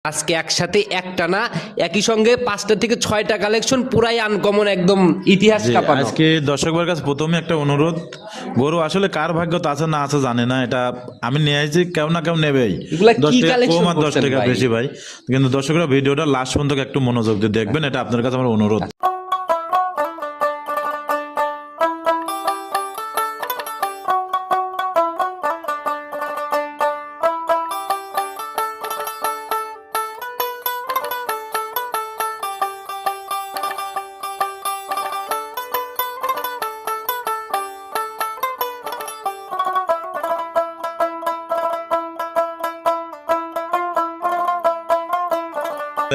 আজকে একসাথে একটা না একই সঙ্গে 5টা থেকে 6টা কালেকশন পুরাই আনকমন, একদম ইতিহাস কাঁপানো। আজকে দর্শকদের কাছে প্রথমে একটা অনুরোধ, গরু আসলে কার ভাগ্য আছে না আছে জানে না, এটা আমি নিয়ে আসছি, কেউ না কেউ নেবেই। এগুলা 10 কি টাকা কালেকশন কম আর 10 করছেন টাকা ভাই? বেশি ভাই, কিন্তু দর্শকরা ভিডিওটা লাস্ট পর্যন্ত একটু মনোযোগ দিয়ে দেখবেন, এটা আপনার কাছে আমার অনুরোধ।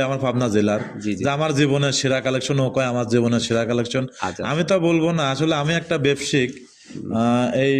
আমার পাবনা জেলার জি, জি। যে আমার জীবনের সেরা কালেকশন, ও কয় আমার জীবনের সেরা কালেকশন। আচ্ছা। আমি তা বলবো না, আসলে আমি একটা ব্যবসায়িক, এই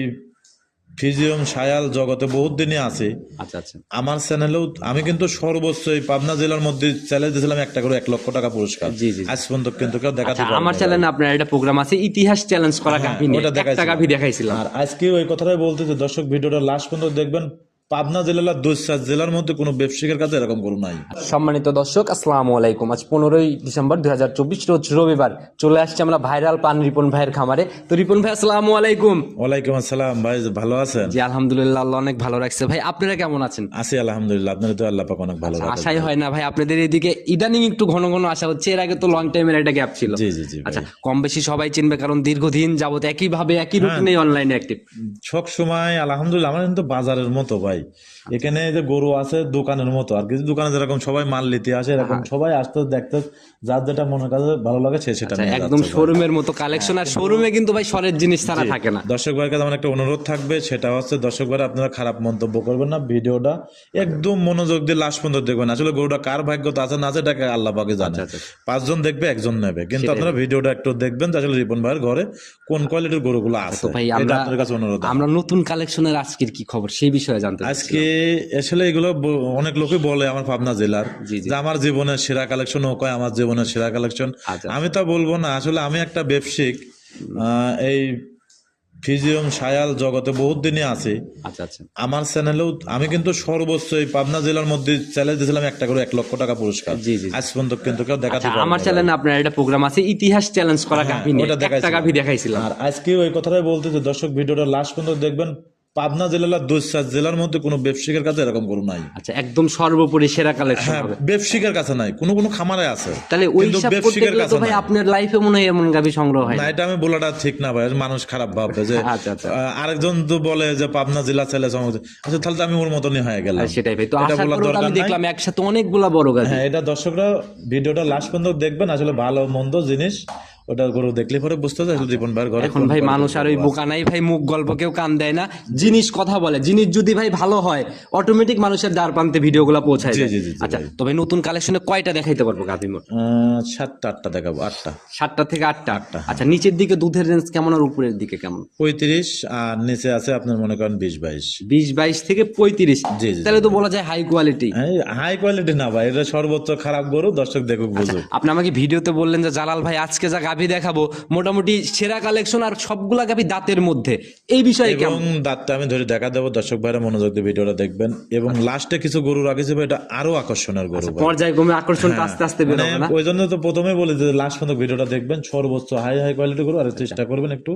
ফিজিয়াম শায়াল জগতে বহুত দিনই আছি। আচ্ছা আচ্ছা আমার চ্যানেলেও আমি কিন্তু সর্বোচ্চ এই পাবনা জেলার মধ্যে চ্যালেঞ্জ দিয়েছিলাম একটা করে 1 লক্ষ টাকা পুরস্কার। জি, জি। আজ পর্যন্ত কিন্তু কেউ দেখাতে আচ্ছা, পারেনি আমার ভাই। চ্যানেলে আপনার একটা প্রোগ্রাম আছে ইতিহাস চ্যালেঞ্জ করা হ্যাঁ, গাভী নিয়ে, ওটা একটা দেখাইছিলাম। গাভী দেখাইছিলাম। আর আজকে ওই কথাটাই বলতেছে, দর্শক ভিডিওটা লাস্ট পর্যন্ত দেখবেন। পাবনা জেলার 2-4 জেলার মধ্যে কোনো ব্যবসায়িকের কাছে এরকম গরু নাই। সম্মানিত দর্শক, আসসালামু আলাইকুম। আজ 15ই ডিসেম্বর 2024 রোজ রবিবার চলে আসছে আমরা ভাইরাল পান রিপন ভাইয়ের খামারে। তো রিপন ভাই, আসসালামু আলাইকুম। ওয়ালাইকুম আসসালাম ভাই, ভালো আছেন? জি আলহামদুলিল্লাহ, আল্লাহ অনেক ভালো রাখছে। ভাই আপনারা কেমন আছেন? আছি আলহামদুলিল্লাহ, আপনার তো আল্লাহ পাক অনেক ভালো রাখে। আশাই হয় না ভাই, আপনাদের এদিকে ইদানিং একটু ঘন ঘন আসা হচ্ছে, এর আগে তো লং টাইমের একটা গ্যাপ ছিল। জি জি জি ভাই। আচ্ছা, কম বেশি সবাই চিনবে, কারণ দীর্ঘদিন যাবত একই ভাবে একই রুটিনে অনলাইনে অ্যাক্টিভ। সব সময় আলহামদুলিল্লাহ, আমার কিন্তু বাজারের মতো ভাই, এখানে যে গরু আছে দোকানের মতো। আর কিছু দোকানে যেরকম সবাই মাল নিতে আসে, এরকম সবাই আসতে দেখতে, যার যেটা মনে কাছে ভালো লাগে সে সেটা নিয়ে একদম যাচ্ছে ভাই। শোরুমের মতো কালেকশন, আর শোরুমে কিন্তু ভাই সরের জিনিস ছাড়া থাকে না। দর্শক ভাইয়ের কাছে আমার একটা অনুরোধ থাকবে, সেটা হচ্ছে দর্শক ভাইরা আপনারা খারাপ মন্তব্য করবেন না, ভিডিওটা একদম মনোযোগ দিয়ে লাস্ট পর্যন্ত দেখবেন। আসলে গরুটা কার ভাগ্যতা আছে না আছে এটাকে আল্লাহ পাকে জানে। আচ্ছা। 5 জন দেখবে, 1 জন নেবে, কিন্তু আপনারা ভিডিওটা একটু দেখবেন যে আসলে রিপন ভাইয়ের ঘরে কোন কোয়ালিটির গরুগুলো আছে। তো ভাই এটা আপনার কাছে অনুরোধ। আমরা নতুন কালেকশনের আজকের কি খবর সেই বিষয়ে জানতে চাই। আজকে আসলে এগুলো অনেক লোকই বলে আমার পাবনা জেলার জি, জি। যে আমার জীবনের সেরা কালেকশন, ও কয় আমার জীবনের সেরা কালেকশন। আচ্ছা। আমি তা বলবো না, আসলে আমি একটা ব্যবসায়িক, এই ফিজিয়াম শায়াল জগতে বহুত দিনই আছি। আচ্ছা আচ্ছা আমার চ্যানেলেও আমি কিন্তু সর্বোচ্চ এই পাবনা জেলার মধ্যে চ্যালেঞ্জ দিয়েছিলাম একটা করে 1 লক্ষ টাকা পুরস্কার। জি, জি। আজ পর্যন্ত কিন্তু কেউ দেখাতে আচ্ছা, পারেনি আমার ভাই। চ্যানেলে আপনার একটা প্রোগ্রাম আছে ইতিহাস চ্যালেঞ্জ করা গাভী নিয়ে, ওটা একটা দেখাইছিলাম। গাভী দেখাইছিলাম। আর আজকে ওই কথাটাই বলতেছে, দর্শক ভিডিওটা লাস্ট পর্যন্ত দেখবেন। পাবনা জেলার 2-4 জেলার মধ্যে কোনো ব্যবসায়িকের কাছে এরকম গরু নাই। আচ্ছা, একদম সর্বোপরি সেরা কালেকশন হ্যাঁ, হবে। ব্যবসায়িকের কাছে নাই, কোনো খামারে আছে, তাহলে ওই কিন্তু হিসাব করতে ব্যবসায়িকের গেলে তো কাছে ভাই নাই। আপনার লাইফে মনে হয় এমন গাভী সংগ্রহ হয় না, না। এটা আমি বলাটা ঠিক না ভাই, মানুষ খারাপ ভাববে যে আচ্ছা, আচ্ছা। আরেকজন তো বলে যে পাবনা জেলা ছেলে সমাজ। আচ্ছা, তাহলে তো আমি ওর মতনই হয়ে গেলাম। সেটাই ভাই, তো এটা আশা বলার করি দরকার আমি নাই। দেখলাম একসাথে অনেকগুলা বড় গাভী। হ্যাঁ, এটা দর্শকরা ভিডিওটা লাস্ট পর্যন্ত দেখবেন, আসলে ভালো মন্দ জিনিস ওটা গরু দেখলে পরে বুঝতে হবে আসলে রিপন ভাইয়ের ঘরে এখন কোন ভাই quality মানুষ আর ওই গরু বোকা নাই ভাই, মুখ গল্প কেউ কান দেয় না, জিনিস কথা বলে। জিনিস যদি ভাই ভালো হয় অটোমেটিক মানুষের দ্বার প্রান্তে ভিডিওগুলো পৌঁছায় জি, যায়। জি, জি, জি, আচ্ছা, ভাই। তবে নতুন কালেকশনে কয়টা দেখাইতে পারবো গাভী মোট? 7টা 8টা দেখাবো, 8টা 7টা থেকে 8টা। আচ্ছা, নিচের দিকে দুধের রেঞ্জ কেমন আর উপরের দিকে কেমন? 35, আর নিচে আছে আপনার মনে করেন 20-22। 20-22 থেকে 35। জি, জি, তাহলে তো বলা যায় হাই কোয়ালিটি। হাই কোয়ালিটি না ভাই, এটা সর্বোচ্চ খারাপ গরু, দর্শক দেখুক বুঝুক। আপনি আমাকে ভিডিওতে বললেন যে জালাল ভাই আজকে যা গাভী দেখাবো মোটামুটি সেরা কালেকশন, আর সবগুলা গাভী দাঁতের মধ্যে, এই বিষয়ে এবং কেমন? দাঁতটা আমি ধরে দেখা দেবো, দর্শক ভাইরা মনোযোগ দিয়ে ভিডিওটা দেখবেন। এবং লাস্টে কিছু গরু রাখেছে ভাই, এটা আরো আকর্ষণের গরু ভাই। পর্যায়ক্রমে আকর্ষণটা আস্তে আস্তে মানে বেরোবে না? ওই জন্য তো প্রথমে বলি যে লাস্ট পর্যন্ত ভিডিওটা দেখবেন, সর্বোচ্চ হাই কোয়ালিটি গরু, আর চেষ্টা করবেন একটু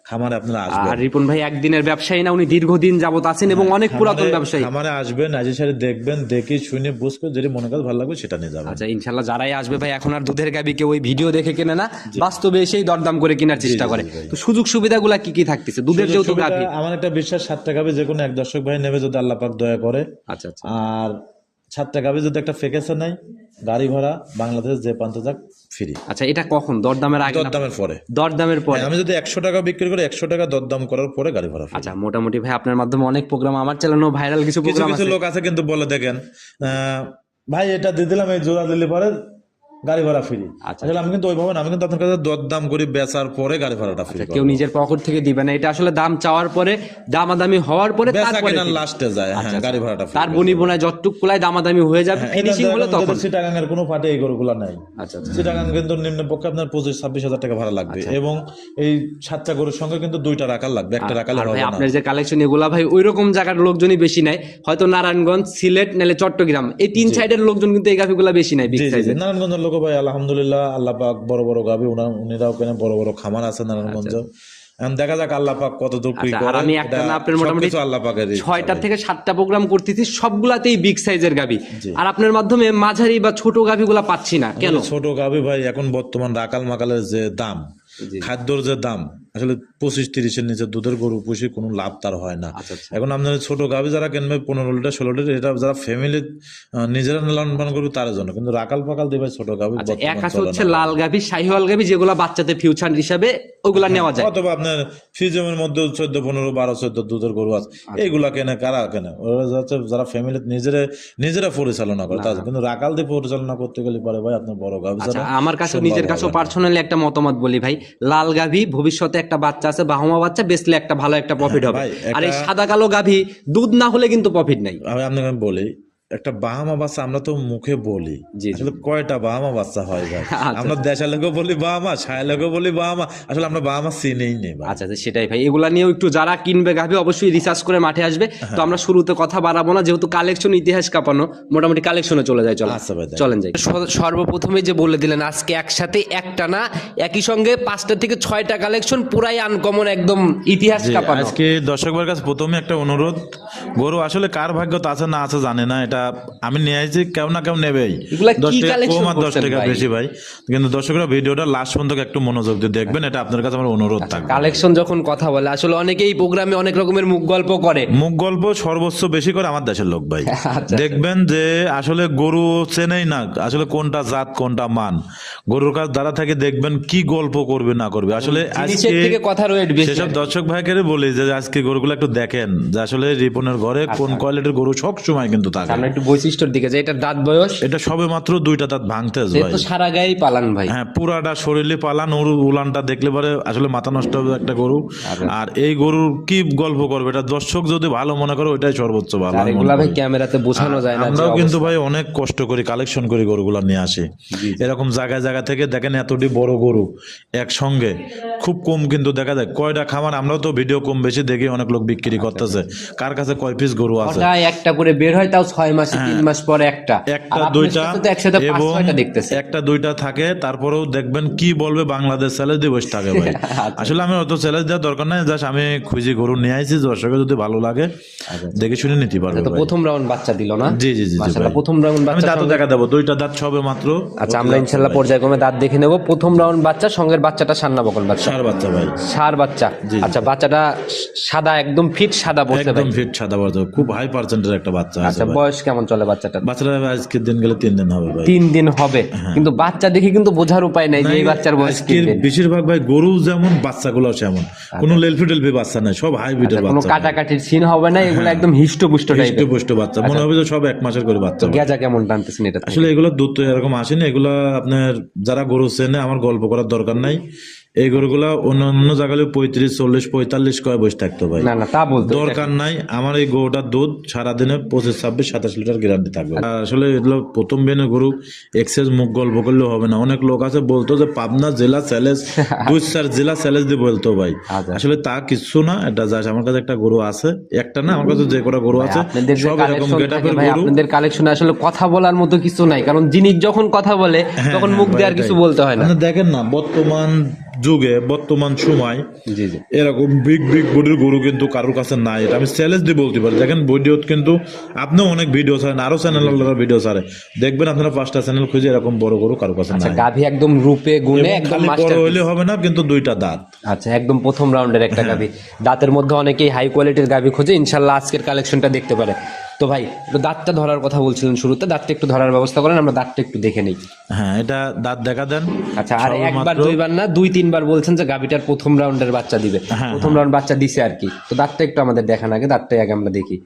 খামারে আপনারা আসবেন। আর রিপন ভাই একদিনের ব্যবসায়ী না, উনি দীর্ঘদিন যাবত আছেন এবং অনেক পুরাতন ব্যবসায়ী। খামারে আসবেন, আজের সাথে দেখবেন, দেখে শুনে বুঝবেন, যেটা মনে কাছে ভালো লাগবে সেটা নিয়ে যাবেন। আচ্ছা, ইনশাল্লাহ যারাই আসবে ভাই, এখন আর দুধের গাভী কেউ ওই ভিডিও দেখে কেনে না, বাস্তবে এসেই দরদাম করে কেনার চেষ্টা করে। তো সুযোগ সুবিধাগুলা কি কি থাকতেছে দুধের যেহেতু সুবিধা, গাভী? আমার একটা বিশ্বাস, 7টা গাভী যে কোনো এক দর্শক ভাই নেবে যদি আল্লাহ পাক দয়া করে। আচ্ছা আচ্ছা আর 7টা গাভী যদি একটা ফেকেছে নাই, গাড়ি ভাড়া বাংলাদেশ যে প্রান্ত যাক ফ্রি। আচ্ছা, এটা কখন? দরদামের আগে না দরদামের পরে। দরদামের পরে? আমি যদি 100 টাকা বিক্রি করি, 100 টাকা দরদাম করার পরে গাড়ি ভাড়া free। আচ্ছা, মোটামুটি ভাই আপনার মাধ্যমে অনেক প্রোগ্রাম, আমার চ্যানেলেও ভাইরাল কিছু কিছু প্রোগ্রাম কিছু আছে। লোক আছে কিন্তু বলে দেখেন, ভাই এটা দিয়ে দিলাম, এই জোড়া দিলে পরে গাড়ি ভাড়া ফ্রি। আচ্ছা। আসলে আমি কিন্তু ওইভাবে না, আমি কিন্তু আপনার কাছে দরদাম করি বেচার পরে গাড়ি ভাড়াটা ফ্রি। কেউ নিজের পকেট থেকে দিবে না, এটা আসলে দাম চাওয়ার পরে দামাদামি হওয়ার পরে বেচা তারপরে কেনার দিবে। লাস্টে যায়, হ্যাঁ গাড়ি ভাড়াটা free। তার বনি বোনায় যতটুক কুলায় দামাদামি হয়ে যাবে, ফিনিশিং হলে তখন। চিটাগাঙ্গের কোনো ফাটে এই গরুগুলা নাই। আচ্ছা আচ্ছা। চিটাগাং কিন্তু নিম্ন পক্ষে আপনার 25-26 হাজার টাকা ভাড়া লাগবে, এবং এই 7টা গরুর সঙ্গে কিন্তু 2টা রাখাল লাগবে, একটা রাখালে আর হবে ভাই না। আপনার যে কালেকশন এগুলা ভাই ওই রকম জায়গার লোকজনই বেশি নাই, হয়তো নারায়ণগঞ্জ, সিলেট, নাহলে চট্টগ্রাম, এই 3 সাইডের লোকজন কিন্তু এই গাভিগুলা বেশি নাই বিগ জি জি জি, সাইজের। নারায়ণগঞ্জের লোক ভাই আলহামদুলিল্লাহ, আল্লাহ পাক বড় বড় গাভি, উনিরাও কেন বড় বড় খামার আছে নারায়ণগঞ্জ। এখন দেখা যাক আল্লাহ পাক কতদূর কি আচ্ছা, করে। আর আমি একটা এটা না আপনার মোটামুটি সবকিছু আল্লাহ পাকের ইচ্ছা 6টা ভাই। থেকে 7টা প্রোগ্রাম করতেছি, সবগুলাতেই বিগ সাইজের গাভি, আর আপনার মাধ্যমে মাঝারি বা ছোট গাভিগুলা পাচ্ছি না কেন? ছোট গাভি ভাই এখন বর্তমান রাকাল মাকালের যে দাম, খাদ্যর যে দাম, আসলে 25-30-এর নিচে দুধের গরু পুষে কোনো লাভ তার হয় না। আচ্ছা আচ্ছা। এখন আপনার ছোট গাভি যারা কিনবে 15 লিটার 16 লিটার, এটা যারা ফ্যামিলি নিজেরা লালন পালন করবে তার জন্য, কিন্তু রাকাল পাকাল দিবে ছোট গাভি আচ্ছা, এক বর্তমান আছে চলে হচ্ছে না। লাল গাভি, শাহিওয়াল গাভি, যেগুলা বাচ্চাদের ফিউচার হিসাবে ওগুলা নেওয়া যায়। অথবা আপনার ফিজিয়ামের মধ্যে 14-15-12-14 দুধের গরু আছে, এইগুলা কেনে কারা কেনে? ওরা যাচ্ছে যারা ফ্যামিলি নিজেরা পরিচালনা করে তাদের, কিন্তু রাকাল দিয়ে পরিচালনা করতে গেলে পারে ভাই আপনার বড় গাভি আচ্ছা, ছাড়া আমার কাছে সম্ভব নিজের হবে কাছেও না। পার্সোনালি একটা মতামত বলি ভাই, লাল গাভি ভবিষ্যতে একটা বাচ্চা আছে, বাহমা বাচ্চা বেচলে একটা ভালো একটা প্রফিট হবে, ভাই, আর এই একটা- সাদা কালো গাভি দুধ না হলে কিন্তু প্রফিট নাই। আমি আপনাকে বলি, একটা বাহামা বাচ্চা আমরা তো মুখে বলি, জি, জি। আসলে কয়টা বাহামা বাচ্চা হয় ভাই? আচ্ছা, আমরা দেশের লোকও বলি বাহামা, ছায়া লোকও বলি বাহামা, আসলে আমরা বাহামা চিনেই নেই ভাই। আচ্ছা আচ্ছা, সেটাই ভাই, এগুলা নিয়েও একটু যারা কিনবে গাভি অবশ্যই রিসার্চ করে মাঠে আসবে। তো আমরা শুরুতে কথা বাড়াবো না, যেহেতু কালেকশন ইতিহাস কাঁপানো, মোটামুটি কালেকশনে চলে যায়। চলো আচ্ছা ভাই, তাই। চলেন যাই। সর্বপ্রথমে যে বলে দিলেন আজকে একসাথে একটা না, একই সঙ্গে 5টা থেকে 6টা কালেকশন, পুরাই আনকমন, একদম ইতিহাস জি, কাঁপানো। আজকে দর্শকদের কাছে প্রথমে একটা অনুরোধ, গরু আসলে কার ভাগ্য আছে না আছে জানে না, এটা আমি নিয়ে আসছি, কেউ না কেউ নেবেই, এগুলা কি 10 টাকা collection কম আর 10 করছেন টাকা ভাই? বেশি ভাই, কিন্তু দর্শকরা ভিডিওটা লাস্ট পর্যন্ত একটু মনোযোগ দিয়ে দেখবেন, এটা আপনার কাছে আমার অনুরোধ থাকবে। কালেকশন যখন কথা বলে, আসলে অনেকেই প্রোগ্রামে অনেক রকমের মুখ গল্প করে। মুখ গল্প সর্বোচ্চ বেশি করে আমার দেশের লোক ভাই। আচ্ছা। দেখবেন যে আসলে গরু চেনেই না আসলে কোনটা জাত কোনটা মান, গরুর কাছ দ্বারা থেকে দেখবেন কি গল্প করবে না করবে। আসলে জিনিসের আজকে থেকে কথার ওয়েট বেশি। সেসব দর্শক ভাইকে বলি যে আজকে গরুগুলো একটু দেখেন, যে আসলে রিপনের ঘরে কোন কোয়ালিটির গরু সব সময় কিন্তু থাকে। আমরা একটু বৈশিষ্ট্যের দিকে যাই, এটা দাঁত বয়স, এটা সবে মাত্র 2টা দাঁত ভাঙতেছে সে ভাই। তো সারা গায়েই পালান ভাই। হ্যাঁ, পুরাটা শরীরে পালান, উলানটা দেখলে পরে আসলে মাথা নষ্ট হবে একটা গরু। আর এই গরুর কি গল্প করবে, এটা দর্শক যদি ভালো মনে করে ওইটাই সর্বোচ্চ ভালো। আর এগুলা ভাই ক্যামেরাতে বোঝানো যায় না। আমরাও কিন্তু ভাই অনেক কষ্ট করি, কালেকশন করি, গরুগুলা নিয়ে আসি এরকম জায়গায় জায়গা থেকে। দেখেন এতটি বড় গরু একসঙ্গে খুব কম কিন্তু দেখা যায়, কয়টা খামার আমরাও তো ভিডিও কম বেশি দেখি, অনেক লোক বিক্রি করতেছে, কার কাছে কয় পিস গরু আছে। ওটা একটা করে বের হয়, তাও 6 মাসে 3 মাস পরে একটা, একটা আর আপনার 2টা সাথে তো একসাথে 5-6টা দেখতেছে। একটা 2টা থাকে, তারপরেও দেখবেন কি বলবে বাংলাদেশ চ্যালেঞ্জ দিয়ে বসে থাকে ভাই। আসলে আমি অত চ্যালেঞ্জ দেওয়ার দরকার নাই, জাস্ট আমি খুঁজি গরু নিয়ে আইছি, দর্শকের যদি ভালো লাগে দেখে শুনে নিতে পারবে তো ভাই। প্রথম রাউন্ড বাচ্চা দিল না? জি জি জি জি মাশাআল্লাহ, ভাই। প্রথম রাউন্ড আমি বাচ্চা। দাঁতও দেখা দেবো, 2টা দাঁত সবে মাত্র। আচ্ছা, আমরা ইনশাআল্লাহ পর্যায়ক্রমে দাঁত দেখে নেব। প্রথম রাউন্ড বাচ্চা, সঙ্গের বাচ্চাটা সান্না বকন বাচ্চা, সার বাচ্চা ভাই, সার বাচ্চা। আচ্ছা, বাচ্চাটা সাদা, একদম ফিট সাদা বলতে ভাই। একদম ফিট সাদা বাচ্চা, খুব হাই পার্সেন্টের একটা বাচ্চা আছে আচ্ছা, ভাই। বয়স কেমন চলে বাচ্চাটা? বাচ্চাটা আজকের দিন গেলে 3 দিন হবে ভাই। 3 দিন হবে, কিন্তু বাচ্চা দেখে কিন্তু বোঝার উপায় নাই যে এই বাচ্চার বয়স কি। আজকের বেশিরভাগ ভাই গরু যেমন বাচ্চাগুলো সেমন, কোনো লেলফি টেলফি বাচ্চা নাই, সব হাইব্রিডের কোনো বাচ্চা, কাটাকাটির সিন হবে না, এগুলো একদম হিষ্টপুষ্ট টাইপের। পুষ্ট বাচ্চা, মনে হবে যে সব 1 মাসের করে বাচ্চা ভাই। গেজা কেমন টানতেছেন এটা? আসলে এগুলো দুধ তো এরকম আসেনি, এগুলো আপনার যারা গরু চেনে, আমার গল্প করার দরকার নাই। এই গরুগুলা অন্য জায়গায় 35, 40, 45 কয় বসে থাকতো ভাই, না না, তা বলতে দরকার নাই। আমার এই গরুটার দুধ সারাদিনে 25, 26, 27 লিটার গ্যারান্টি থাকবে। আসলে এগুলো প্রথম বেনে গরু, এক্সেস মুখ গল্প করলে হবে না। অনেক লোক আছে বলতো যে পাবনা জেলা চ্যালেঞ্জ, 2-4 জেলা চ্যালেঞ্জ দিয়ে বলতো ভাই, আসলে তা কিছু না। এটা জাস্ট আমার কাছে একটা গরু আছে, একটা না, আমার কাছে যে কটা গরু আছে আপনাদের যে সব এরকম কালেকশন গেটআপের ভাই, গরু। আপনাদের কালেকশনে আসলে কথা বলার মতো কিছু নাই, কারণ জিনিস যখন কথা বলে তখন মুখ দিয়ে আর কিছু বলতে হয় না। মানে দেখেন না, বর্তমান যুগে, বর্তমান সময় জি জি, এরকম বিগ বিগ বডির গরু কিন্তু কারোর কাছে নাই, এটা আমি চ্যালেঞ্জ দিয়ে বলতে পারি। দেখেন ভিডিও কিন্তু আপনিও অনেক ভিডিও ছাড়েন, আরো চ্যানেল ভিডিও ছাড়ে, দেখবেন আপনারা 5টা চ্যানেল খুঁজে এরকম বড় গরু কারোর কাছে নাই। গাভী একদম রূপে গুণে এবং একদম খালি বড় মাস্টার। হইলে হবে না, কিন্তু 2টা দাঁত। আচ্ছা, একদম প্রথম রাউন্ডের একটা গাভী, দাঁতের মধ্যে অনেকেই হাই কোয়ালিটির গাভী খোঁজে, ইনশাল্লাহ আজকের কালেকশনটা দেখতে পারে। তো ভাই, একটু দাঁতটা ধরার কথা বলছিলেন শুরুতে, দাঁতটা একটু ধরার ব্যবস্থা করেন, আমরা দাঁতটা একটু দেখে নেই। হ্যাঁ, এটা দাঁত দেখা দেন। আচ্ছা, আর একবার 2বার না, 2-3বার বলছেন যে গাভীটার প্রথম রাউন্ডের বাচ্চা দিবে, প্রথম রাউন্ড বাচ্চা দিছে আর কি। তো দাঁতটা একটু আমাদের দেখান আগে, দাঁতটাই আগে আমরা দেখি।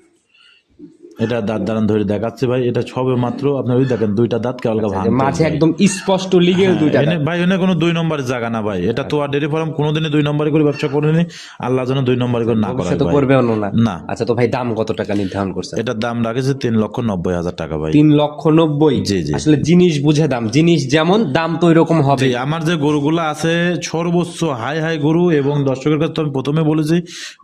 এটা দাঁত দাঁড়ান ধরে দেখাচ্ছে ভাই, এটা সবে মাত্র আপনার ওই দেখেন দুইটা দাঁত কেবল মাঝে একদম স্পষ্ট লিগেল দুইটা দাঁত। ভাই এনে কোনো 2 নম্বরের জায়গা না ভাই, এটা তো আর ডেরি ফার্ম কোনোদিনই 2 নম্বরে করে ব্যবসা করেনি, আল্লাহ যেন 2 নম্বরে করে না করে সে তো করবেও না। না। আচ্ছা তো ভাই দাম কত টাকা নির্ধারণ করছে? এটার দাম রাখেছে 3,90,000 টাকা ভাই। 3,90,000? জি, জি। আসলে জিনিস বুঝে দাম, জিনিস যেমন দাম তো এরকম হবে। জি, আমার যে গরুগুলো আছে সর্বোচ্চ হাই হাই গরু, এবং দর্শকের কাছে তো আমি প্রথমে বলেছি